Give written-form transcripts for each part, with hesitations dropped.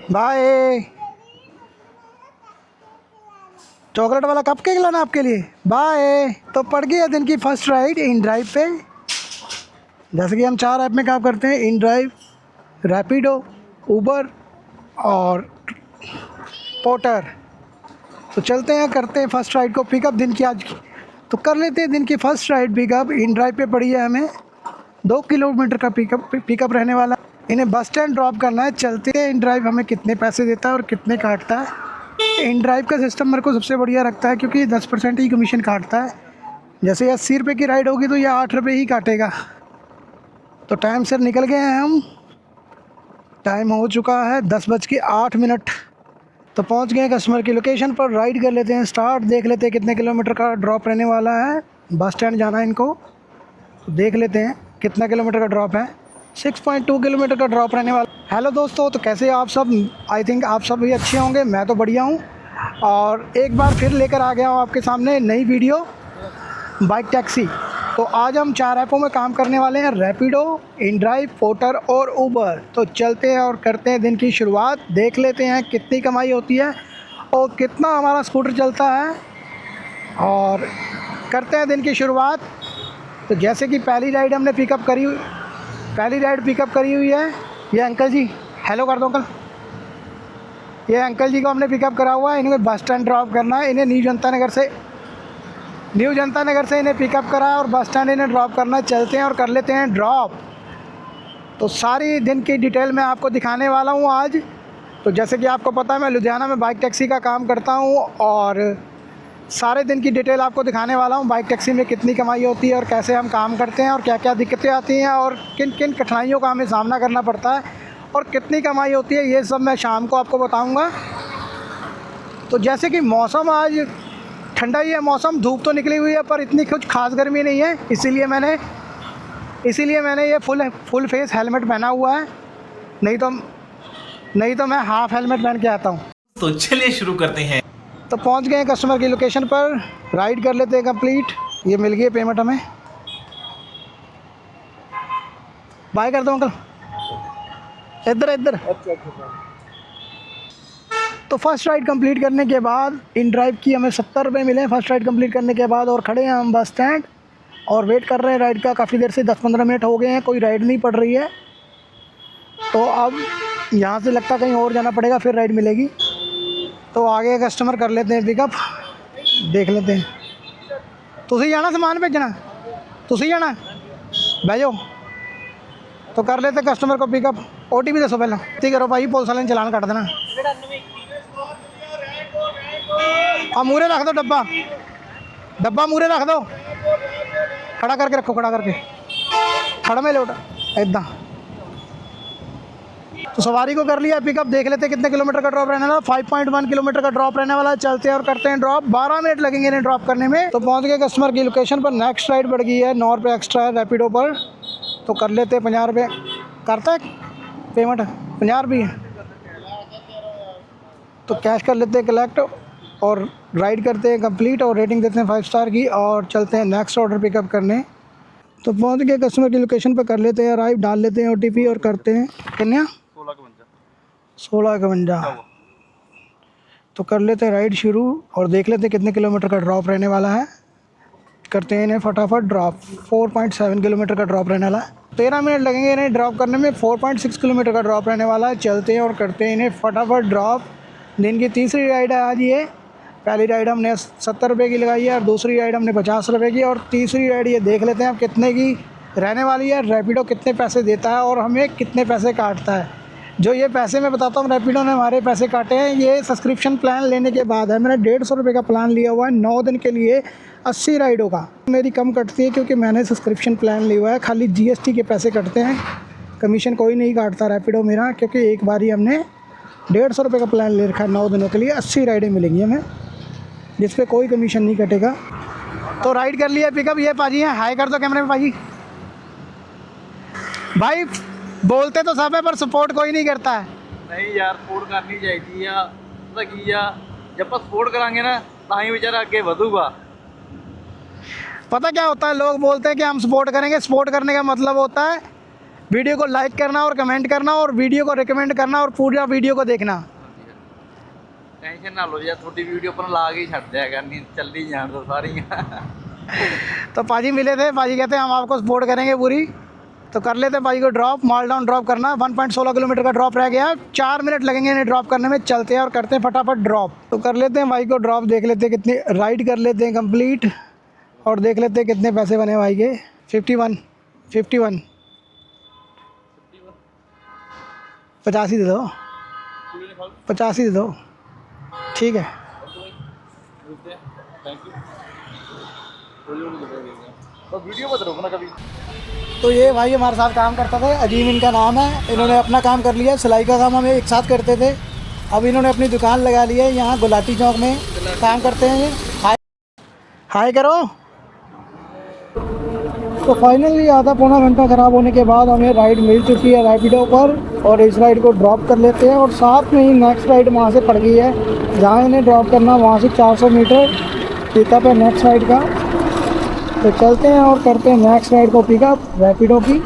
Bye. Chocolate वाला cup cake लाना आपके लिए। बाय। तो पड़ गई है दिन की फर्स्ट राइड इन ड्राइव पे। जैसे कि हम 4 ऐप में काम करते हैं, इन ड्राइव, रैपिडो, उबर और पोर्टर। तो चलते हैं, करते हैं फर्स्ट राइड को पिकअप दिन की आज की। तो कर लेते हैं दिन की first ride pickup. In drive पे पड़ी है हमें 2 किलोमीटर का पिकअप रहने वाला। इन्हें बस स्टैंड ड्रॉप करना है। चलते हैं इन ड्राइव हमें कितने पैसे देता है और कितने काटता है। इन ड्राइव का सिस्टम मेरे को सबसे बढ़िया लगता है क्योंकि 10% ही कमीशन काटता है। जैसे 80 रुपये की राइड होगी तो यह 8 रुपये ही काटेगा। तो टाइम से निकल गए हैं हम। टाइम हो चुका है 10:08। तो पहुंच गए कस्टमर की लोकेशन पर। राइड कर लेते हैं स्टार्ट। देख लेते हैं कितने किलोमीटर का ड्रॉप रहने वाला है। बस स्टैंड जाना है इनको, तो देख लेते हैं कितना किलोमीटर का ड्रॉप है। 6.2 किलोमीटर का ड्रॉप रहने वाला। हेलो दोस्तों, तो कैसे आप सब? आई थिंक आप सब भी अच्छे होंगे। मैं तो बढ़िया हूँ और एक बार फिर लेकर आ गया हूँ आपके सामने नई वीडियो, बाइक टैक्सी। तो आज हम 4 ऐपों में काम करने वाले हैं, रैपिडो, इन ड्राइव, पोर्टर और उबर। तो चलते हैं और करते हैं दिन की शुरुआत। देख लेते हैं कितनी कमाई होती है और कितना हमारा स्कूटर चलता है, और करते हैं दिन की शुरुआत। तो जैसे कि पहली राइड पिकअप करी हुई है। ये अंकल जी, हेलो कर दो अंकल। ये अंकल जी को हमने पिकअप करा हुआ है। इन्हें बस स्टैंड ड्रॉप करना है। इन्हें न्यू जनता नगर से इन्हें पिकअप करा है और बस स्टैंड इन्हें ड्रॉप करना है। चलते हैं और कर लेते हैं ड्रॉप। तो सारी दिन की डिटेल मैं आपको दिखाने वाला हूँ आज। तो जैसे कि आपको पता है मैं लुधियाना में बाइक टैक्सी का काम करता हूँ और सारे दिन की डिटेल आपको दिखाने वाला हूँ। बाइक टैक्सी में कितनी कमाई होती है और कैसे हम काम करते हैं और क्या क्या दिक्कतें आती हैं और किन किन कठिनाइयों का हमें सामना करना पड़ता है और कितनी कमाई होती है, ये सब मैं शाम को आपको बताऊँगा। तो जैसे कि मौसम आज ठंडा ही है मौसम, धूप तो निकली हुई है पर इतनी कुछ खास गर्मी नहीं है। इसीलिए मैंने ये फुल फेस हेलमेट पहना हुआ है। नहीं तो मैं हाफ हेलमेट पहन के आता हूँ। तो चलिए शुरू करते हैं। तो पहुँच गए हैं कस्टमर की लोकेशन पर। राइड कर लेते हैं कंप्लीट। ये मिल गई पेमेंट हमें। बाय कर दो अंकल। इधर। तो फर्स्ट राइड कंप्लीट करने के बाद इन ड्राइव की हमें 70 रुपये मिले फर्स्ट राइड कंप्लीट करने के बाद। और खड़े हैं हम बस स्टैंड और वेट कर रहे हैं राइड का। काफ़ी देर से 10-15 मिनट हो गए हैं, कोई राइड नहीं पड़ रही है। तो अब यहाँ से लगता कहीं और जाना पड़ेगा, फिर राइड मिलेगी। तो आगे कस्टमर कर लेते हैं पिकअप, देख लेते हैं। तुसी जाना समान भेजना, तुसी जाना, बह जाओ। तो कर लेते कस्टमर को पिकअप। OTP दसो पहला। ठीक करो भाई, पुलिस वाले ने चलान कट देना। हाँ मूरे रख दो, डब्बा मूरे रख दो। खड़ा करके रखो, खड़ा में लोटा इदा। तो सवारी को कर लिया पिकअप। देख लेते हैं कितने किलोमीटर का ड्रॉप रहने वाला। 5.1 किलोमीटर का ड्रॉप रहने वाला है। चलते हैं और करते हैं ड्रॉप। 12 मिनट लगेंगे इन्हें ड्रॉप करने में। तो पहुंच गए कस्टमर की लोकेशन पर। नेक्स्ट राइड बढ़ गई है, 9 रुपये एक्स्ट्रा है रैपिडो पर। तो कर लेते हैं 50 रुपये करता है पेमेंट, 50 रुपये है। तो कैश कर लेते हैं कलेक्ट और राइड करते हैं कंप्लीट और रेटिंग देते हैं 5 स्टार की और चलते हैं नेक्स्ट ऑर्डर पिकअप करने। तो पहुंच गए कस्टमर की लोकेशन पर। कर लेते हैं राइड, डाल लेते हैं OTP और करते हैं कितना 1651। तो कर लेते हैं राइड शुरू और देख लेते हैं कितने किलोमीटर का ड्रॉप रहने वाला है। करते हैं इन्हें फटाफट ड्रॉप। 4.7 किलोमीटर का ड्रॉप रहने वाला है। 13 मिनट लगेंगे इन्हें ड्रॉप करने में। 4.6 किलोमीटर का ड्रॉप रहने वाला है। चलते हैं और करते हैं इन्हें फटाफट ड्रॉप। दिन की तीसरी राइड है आज ये। पहली राइड हमने 70 रुपये की लगाई है और दूसरी राइड हमने 50 रुपये की और तीसरी राइड ये देख लेते हैं अब कितने की रहने वाली है। रैपिडो कितने पैसे देता है और हमें कितने पैसे काटता है। जो ये पैसे मैं बताता हूँ रैपिडो ने हमारे पैसे काटे हैं, ये सब्सक्रिप्शन प्लान लेने के बाद है। मैंने 150 रुपये का प्लान लिया हुआ है 9 दिन के लिए 80 राइडों का। मेरी कम कटती है क्योंकि मैंने सब्सक्रिप्शन प्लान लिया हुआ है। खाली GST के पैसे कटते हैं, कमीशन कोई नहीं काटता रैपिडो मेरा, क्योंकि एक बार ही हमने 150 रुपये का प्लान ले रखा है। 9 दिनों के लिए 80 राइडें मिलेंगी हमें, जिस पे कोई कमीशन नहीं कटेगा। तो राइड कर लिया पिकअप। ये पाजी हैं, हाई कर दो कैमरे में पाजी। भाई बोलते तो सब है पर सपोर्ट कोई नहीं करता है। नहीं यार, सपोर्ट करनी चाहिए या पता की या जब आप सपोर्ट करांगे ना ताही बेचारा आगे बढ़ूगा। पता क्या होता है, लोग बोलते हैं कि हम सपोर्ट करेंगे। सपोर्ट करने का मतलब होता है वीडियो को लाइक करना और कमेंट करना और वीडियो को रिकमेंड करना और पूरा वीडियो को देखना। टेंशन ना लो यार, थोड़ी वीडियो पर ला के ही छड़ दिया करनी, चल ही जान दो सारी। तो पाजी मिले थे, पाजी कहते हैं हम आपको सपोर्ट करेंगे पूरी, तो कर लेते हैं पाजी को ड्रॉप। माल डाउन ड्रॉप करना, 1.16 किलोमीटर का ड्रॉप रह गया, 4 मिनट लगेंगे इन्हें ड्रॉप करने में। चलते हैं और करते हैं फटाफट ड्रॉप। तो कर लेते हैं भाई को ड्रॉप, देख लेते हैं कितनी राइड कर लेते हैं कंप्लीट और देख लेते हैं कितने पैसे बने भाई के। 51 50 ही दे दो, 50 ही दे दो, ठीक है। तो वीडियो मत रोकना कभी। तो ये भाई हमारे साथ काम करता था, अजीम इनका नाम है। इन्होंने अपना काम कर लिया, सिलाई का काम हम एक साथ करते थे। अब इन्होंने अपनी दुकान लगा ली है यहाँ गुलाटी चौक में, काम करते हैं ये। हाय हाय करो। तो फाइनली आधा पौना घंटा ख़राब होने के बाद हमें राइड मिल चुकी है रैपिडो पर, और इस राइड को ड्रॉप कर लेते हैं। और साथ में ही नेक्स्ट राइड वहाँ से पड़ गई है जहाँ इन्हें ड्रॉप करना, वहाँ से 400 मीटर पिकअप है नेक्स्ट राइड का। तो चलते हैं और करते हैं नेक्स्ट राइड को पिकअप रैपिडो की,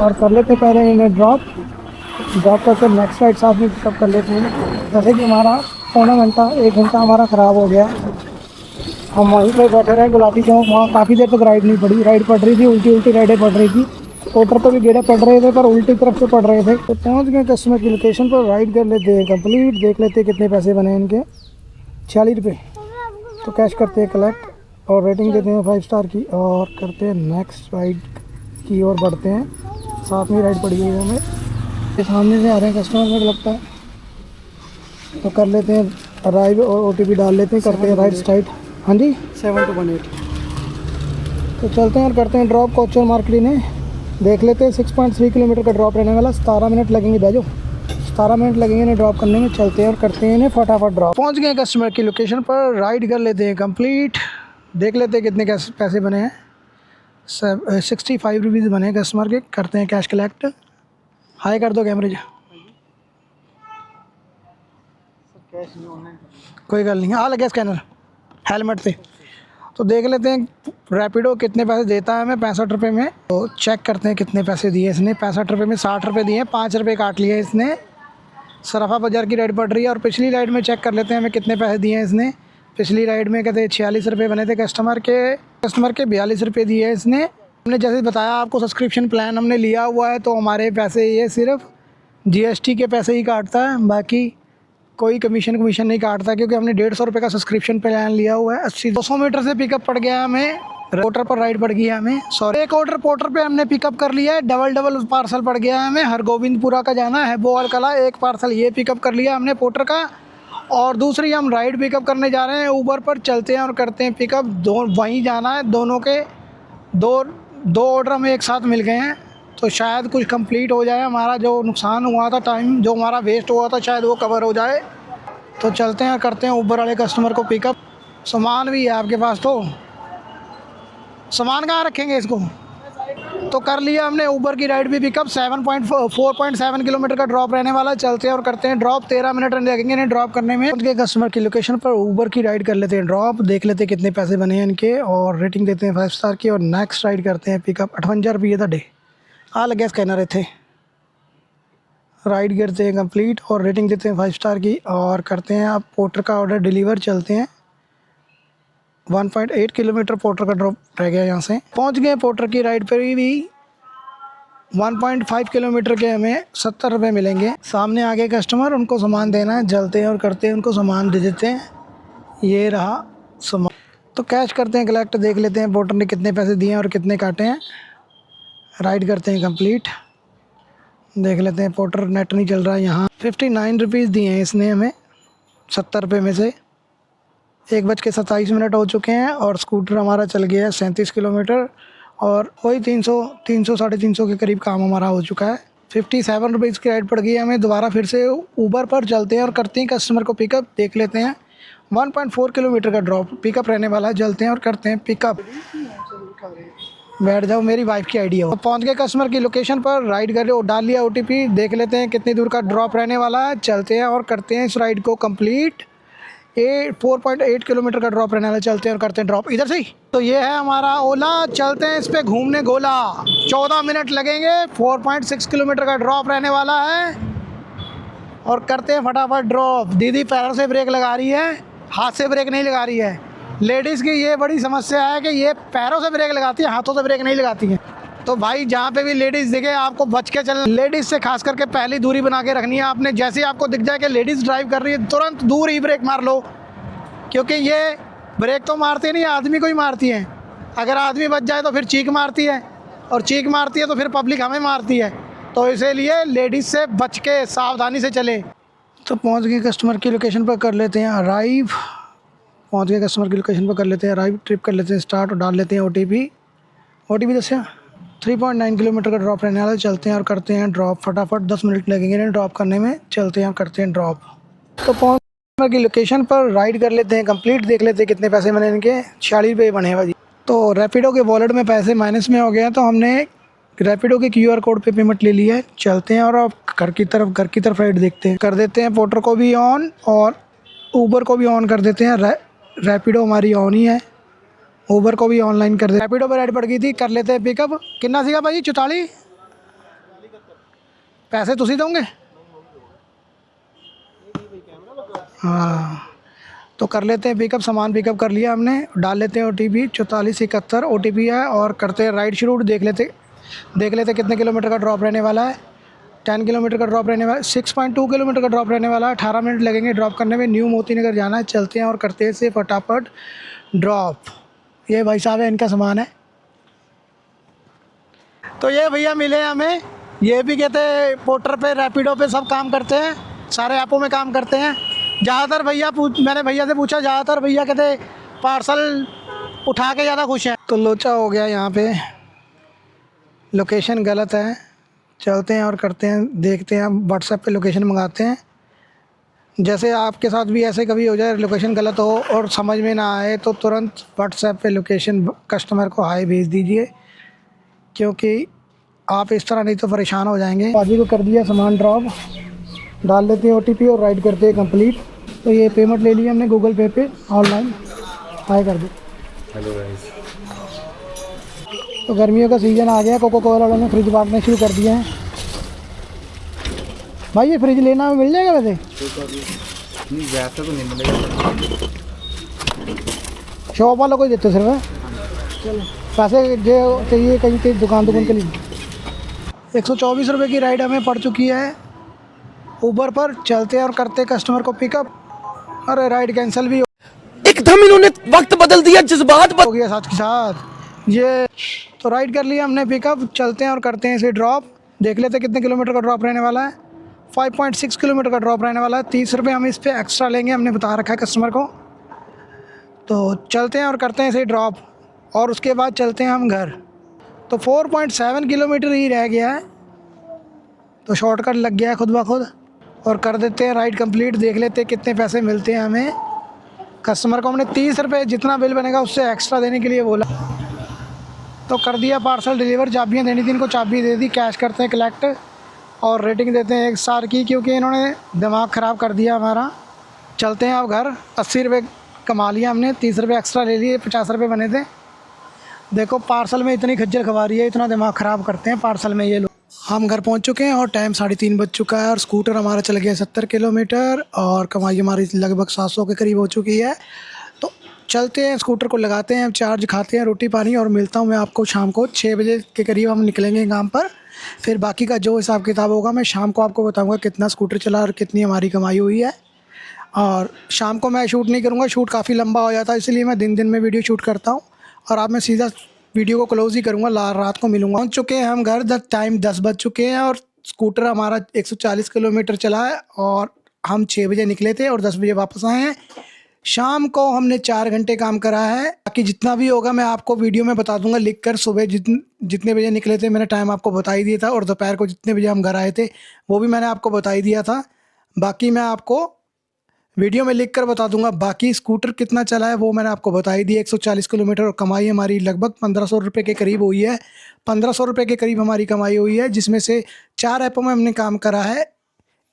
और कर लेते हैं पहले इन्हें ड्रॉप करके नेक्स्ट राइड साथ में पिकअप कर लेते हैं। जैसे कि हमारा पौना घंटा 1 घंटा हमारा ख़राब हो गया। हम वहीं पे बैठे रहे गुलाटी चौक, वहाँ काफ़ी देर तक राइड नहीं पड़ी, राइड पड़ रही थी, उल्टी राइडें पड़ रही थी। पोटर पर भी गेड़े पड़ रहे थे पर उल्टी तरफ से पड़ रहे थे। तो पहुँच गए कस्टमर की लोकेशन पर, राइड कर लेते हैं कंप्लीट, देख लेते हैं कितने पैसे बने इनके। 46 रुपये। तो कैश करते हैं कलेक्ट और रेटिंग देते हैं 5 स्टार की, और करते हैं नेक्स्ट राइड की ओर बढ़ते हैं। साथ में राइड पड़ी है हमें, ये सामने से आ रहे हैं कस्टमर मुझे लगता है। तो कर लेते हैं राइड और OTP डाल लेते हैं, करते हैं राइड स्टाइट। हाँ जी 7218। तो चलते हैं और करते हैं ड्रॉप कोचर मार्केट ने, देख लेते हैं 6.3 किलोमीटर का ड्रॉप रहने वाला। 17 मिनट लगेंगे बैजो, 17 मिनट लगेंगे इन्हें ड्रॉप करने में। चलते हैं और करते हैं इन्हें फटाफट ड्रॉप। पहुंच गए कस्टमर की लोकेशन पर, राइड कर लेते हैं कंप्लीट, देख लेते हैं कितने पैसे बने हैं। 65 रुपीज़ बने हैं कस्टमर के। करते हैं कैश कलेक्ट। हाई कर दो कैमरे जा, कोई गल नहीं, आ लगे स्कैनर हेलमेट से। तो देख लेते हैं रैपिडो कितने पैसे देता है हमें, 65 रुपये में। तो चेक करते हैं कितने पैसे दिए इसने। 65 रुपये में 60 रुपये दिए, 5 रुपये काट लिए इसने। सराफा बाज़ार की राइड पड़ रही है, और पिछली राइड में चेक कर लेते हैं हमें कितने पैसे दिए हैं इसने। पिछली राइड में कहते हैं 46 रुपये बने थे कस्टमर के 42 रुपये दिए इसने। हमने जैसे बताया आपको सब्सक्रिप्शन प्लान हमने लिया हुआ है, तो हमारे पैसे ये सिर्फ GST के पैसे ही काटता है, बाकी कोई कमीशन नहीं काटता, क्योंकि हमने 150 रुपये का सब्सक्रिप्शन प्लान लिया हुआ है। 200 मीटर से पिकअप पड़ गया हमें, पोर्टर पर राइड पड़ गई है हमें। सॉरी, एक ऑर्डर पोर्टर पे हमने पिकअप कर लिया है, डबल पार्सल पड़ गया है हमें। हरगोविंदपुरा का जाना है, बोअल कला, एक पार्सल ये पिकअप कर लिया हमने पोर्टर का, और दूसरी हम राइड पिकअप करने जा रहे हैं ऊबर पर। चलते हैं और करते हैं पिकअप, वहीं जाना है। दोनों के दो ऑर्डर हमें एक साथ मिल गए हैं, तो शायद कुछ कंप्लीट हो जाए। हमारा जो नुकसान हुआ था, टाइम जो हमारा वेस्ट हुआ था, शायद वो कवर हो जाए। तो चलते हैं और करते हैं ऊबर वाले कस्टमर को पिकअप। सामान भी है आपके पास, तो सामान कहाँ रखेंगे इसको। तो कर लिया हमने ऊबर की राइड भी पिकअप। 4.7 किलोमीटर का ड्रॉप रहने वाला है। चलते हैं और करते हैं ड्रॉप, 13 मिनट लगेंगे इन्हें ड्रॉप करने में। उनके कस्टमर की लोकेशन पर ऊबर की राइड कर लेते हैं ड्रॉप, देख लेते हैं कितने पैसे बने हैं इनके, और रेटिंग देते हैं 5 स्टार की। और नेक्स्ट राइड करते हैं पिकअप। 58 रुपये था डे आ लगे स्कैनर थे। राइड करते हैं कंप्लीट और रेटिंग देते हैं 5 स्टार की, और करते हैं आप पोर्टर का ऑर्डर डिलीवर। चलते हैं 1.8 किलोमीटर पोर्टर का ड्रॉप रह गया, यहाँ से पहुँच गए पोर्टर की राइड पर भी। 1.5 किलोमीटर के हमें 70 रुपये मिलेंगे। सामने आगे कस्टमर, उनको सामान देना है। चलते हैं और करते हैं उनको सामान दे देते हैं। ये रहा सामान, तो कैश करते हैं कलेक्ट, देख लेते हैं पोर्टर ने कितने पैसे दिए हैं और कितने काटे हैं। राइड करते हैं कंप्लीट, देख लेते हैं पोर्टर नेट नहीं चल रहा है यहाँ। 59 रुपीज़ दिए हैं इसने हमें 70 रुपये में से। 1:27 हो चुके हैं, और स्कूटर हमारा चल गया है 37 किलोमीटर, और वही 300 साढ़े 300 के करीब काम हमारा हो चुका है। 57 रुपीज़ की राइड पड़ गई है हमें। दोबारा फिर से ऊबर पर चलते हैं और करते हैं कस्टमर को पिकअप, देख लेते हैं। 1.4 किलोमीटर का ड्रॉप पिकअप रहने वाला है। चलते हैं और करते हैं पिकअप। बैठ जाओ, मेरी वाइफ की आइडिया हो। तो पहुंच गए कस्टमर की लोकेशन पर, राइड कर और डाल लिया OTP, देख लेते हैं कितनी दूर का ड्रॉप रहने वाला है। चलते हैं और करते हैं इस राइड को कंप्लीट। 4.8 किलोमीटर का ड्रॉप रहने वाला। चलते हैं और करते हैं ड्रॉप इधर से ही। तो ये है हमारा ओला, चलते हैं इस पर घूमने गोला। 14 मिनट लगेंगे, 4.6 किलोमीटर का ड्रॉप रहने वाला है और करते हैं फटाफट ड्रॉप। दीदी पैरों से ब्रेक लगा रही है, हाथ से ब्रेक नहीं लगा रही है। लेडीज़ की ये बड़ी समस्या है कि ये पैरों से ब्रेक लगाती है, हाथों से ब्रेक नहीं लगाती हैं। तो भाई जहाँ पे भी लेडीज़ दिखे आपको बच के चलना। लेडीज़ से खास करके पहली दूरी बना के रखनी है आपने। जैसे ही आपको दिख जाए कि लेडीज़ ड्राइव कर रही है, तुरंत दूर ही ब्रेक मार लो, क्योंकि ये ब्रेक तो मारती नहीं, आदमी को ही मारती हैं। अगर आदमी बच जाए तो फिर चीख मारती है, और चीख मारती है तो फिर पब्लिक हमें मारती है। तो इसीलिए लेडीज़ से बच के सावधानी से चले। तो पहुँच गए कस्टमर की लोकेशन पर, कर लेते हैं अराइव। पहुँच गए कस्टमर की लोकेशन पर, कर लेते हैं अराइव। ट्रिप कर लेते हैं स्टार्ट और डाल लेते हैं OTP दसिया। 3.9 किलोमीटर का ड्रॉप रहने वाला है। चलते हैं और करते हैं ड्रॉप फटाफट। 10 मिनट लगेंगे ड्रॉप करने में। चलते हैं और करते हैं ड्रॉप। तो पहुँच की लोकेशन पर राइड कर लेते हैं कंप्लीट। देख लेते हैं कितने पैसे बने इनके। 46 रुपये बने हैं भाई। तो रैपिडो के वॉलेट में पैसे माइनस में हो गए हैं, तो हमने रैपिडो के QR कोड पे पेमेंट ले ली है। चलते हैं और अब घर की तरफ राइड देखते हैं। कर देते हैं पोर्टर को भी ऑन और ऊबर को भी ऑन कर देते हैं। रैपिडो हमारी ऑन ही है, ऊबर को भी ऑनलाइन कर दे। रैपिडो पर राइड पड़ गई थी, कर लेते हैं पिकअप। कितना सीगा भाई? 44 पैसे तुसी दोगे? हाँ, तो कर लेते हैं पिकअप। सामान पिकअप कर लिया हमने। डाल लेते हैं OTP 4471 OTP है और करते हैं राइड शुरू। देख लेते कितने किलोमीटर का ड्रॉप रहने वाला है। 10 किलोमीटर का ड्रॉप रहने वाला है। 6.2 किलोमीटर का ड्रॉप रहने वाला है। 18 मिनट लगेंगे ड्रॉप करने में। न्यू मोती नगर जाना है। चलते हैं और करते हैं इसे फटाफट ड्रॉप। ये भाई साहब है, इनका सामान है। तो ये भैया मिले हमें, ये भी कहते हैं पोर्टर पे, रैपिडो पे सब काम करते हैं, सारे ऐपों में काम करते हैं। ज़्यादातर मैंने भैया से पूछा, ज़्यादातर भैया कहते पार्सल उठा के ज़्यादा खुश हैं। तो लोचा हो गया यहाँ पे, लोकेशन गलत है। चलते हैं और करते हैं, देखते हैं। हम व्हाट्सएप पे लोकेशन मंगाते हैं। जैसे आपके साथ भी ऐसे कभी हो जाए, लोकेशन गलत हो और समझ में ना आए, तो तुरंत व्हाट्सएप पे लोकेशन कस्टमर को हाई भेज दीजिए, क्योंकि आप इस तरह नहीं तो परेशान हो जाएंगे। बाजी को कर दिया सामान ड्रॉप। डाल लेते हैं OTP और राइड करते हैं कंप्लीट। तो ये पेमेंट ले ली हमने गूगल पे ऑनलाइन। हाई कर दो। Hello guys. तो गर्मियों का सीज़न आ गया, कोको कोला वालों ने फ्रिज बांटने शुरू कर दिए हैं। भाई ये फ्रिज लेना मिल जाएगा वैसे? नहीं, वैसे तो नहीं मिलेगा। शॉप वालों को ही देते सिर्फ? चलो, पैसे जो चाहिए कहीं के दुकान के लिए। 124 रुपये की राइड हमें पड़ चुकी है ऊबर पर। चलते हैं और करते कस्टमर को पिकअप। अरे राइड कैंसिल भी एकदम इन्होंने वक्त बदल दिया, जज्बात हो गया साथ के साथ। ये तो राइड कर लिया हमने पिकअप। चलते हैं और करते हैं इसे ड्रॉप। देख लेते हैं कितने किलोमीटर का ड्रॉप रहने वाला है। 5.6 किलोमीटर का ड्रॉप रहने वाला है। 30 रुपये हम इस पर एक्स्ट्रा लेंगे, हमने बता रखा है कस्टमर को। तो चलते हैं और करते हैं इसे ड्रॉप और उसके बाद चलते हैं हम घर। तो 4.7 किलोमीटर ही रह गया है, तो शॉर्टकट लग गया है खुद ब खुद। और कर देते हैं राइड कंप्लीट। देख लेते हैं कितने पैसे मिलते हैं हमें। कस्टमर को हमने 30 रुपये जितना बिल बनेगा उससे एक्स्ट्रा देने के लिए बोला। तो कर दिया पार्सल डिलीवर। चाबियाँ देनी थी इनको, चाबी दे दी। कैश करते हैं कलेक्ट और रेटिंग देते हैं 1 स्टार की, क्योंकि इन्होंने दिमाग ख़राब कर दिया हमारा। चलते हैं अब घर। 80 रुपये कमा लिया हमने, 30 रुपये एक्स्ट्रा ले लिए, 50 रुपये बने थे। देखो पार्सल में इतनी खज्जल खवा रही है, इतना दिमाग ख़राब करते हैं पार्सल में ये लोग। हम घर पहुंच चुके हैं और टाइम 3:30 बज चुका है और स्कूटर हमारा चल गया 70 किलोमीटर और कमाई हमारी लगभग 700 के करीब हो चुकी है। तो चलते हैं, स्कूटर को लगाते हैं, चार्ज खाते हैं, रोटी पानी, और मिलता हूं मैं आपको शाम को 6 बजे के करीब। हम निकलेंगे काम पर। फिर बाकी का जो हिसाब किताब होगा मैं शाम को आपको बताऊँगा कितना स्कूटर चला और कितनी हमारी कमाई हुई है। और शाम को मैं शूट नहीं करूँगा, शूट काफ़ी लंबा हो जाता है, इसलिए मैं दिन में वीडियो शूट करता हूँ। और आप मैं सीधा वीडियो को क्लोज ही करूँगा, रात को मिलूँगा। पहुँच चुके हैं हम घर। टाइम 10 बज चुके हैं और स्कूटर हमारा 140 किलोमीटर चला है और हम 6 बजे निकले थे और 10 बजे वापस आए हैं। शाम को हमने 4 घंटे काम करा है। बाकी जितना भी होगा मैं आपको वीडियो में बता दूंगा लिख कर। सुबह जितने बजे निकले थे मैंने टाइम आपको बता ही दिया था, और दोपहर को जितने बजे हम घर आए थे वो भी मैंने आपको बता ही दिया था। बाकी मैं आपको वीडियो में लिख कर बता दूंगा। बाकी स्कूटर कितना चला है वो मैंने आपको बता ही दिया, 140 किलोमीटर। और कमाई हमारी लगभग 1500 रुपये के करीब हुई है। 1500 रुपये के करीब हमारी कमाई हुई है, जिसमें से 4 ऐपों में हमने काम करा है।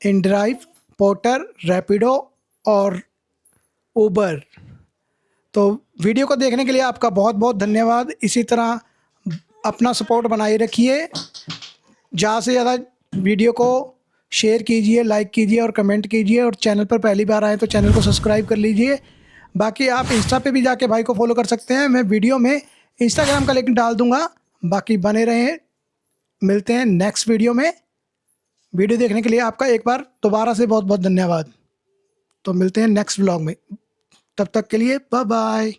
InDrive, पोर्टर, रैपिडो और उबर। तो वीडियो को देखने के लिए आपका बहुत बहुत धन्यवाद। इसी तरह अपना सपोर्ट बनाए रखिए, ज़्यादा से ज़्यादा वीडियो को शेयर कीजिए, लाइक कीजिए और कमेंट कीजिए, और चैनल पर पहली बार आए तो चैनल को सब्सक्राइब कर लीजिए। बाकी आप इंस्टा पे भी जाके भाई को फॉलो कर सकते हैं, मैं वीडियो में इंस्टाग्राम का लिंक डाल दूंगा। बाकी बने रहें, मिलते हैं नेक्स्ट वीडियो में। वीडियो देखने के लिए आपका एक बार दोबारा से बहुत बहुत धन्यवाद। तो मिलते हैं नेक्स्ट व्लॉग में, तब तक के लिए बाय बाय।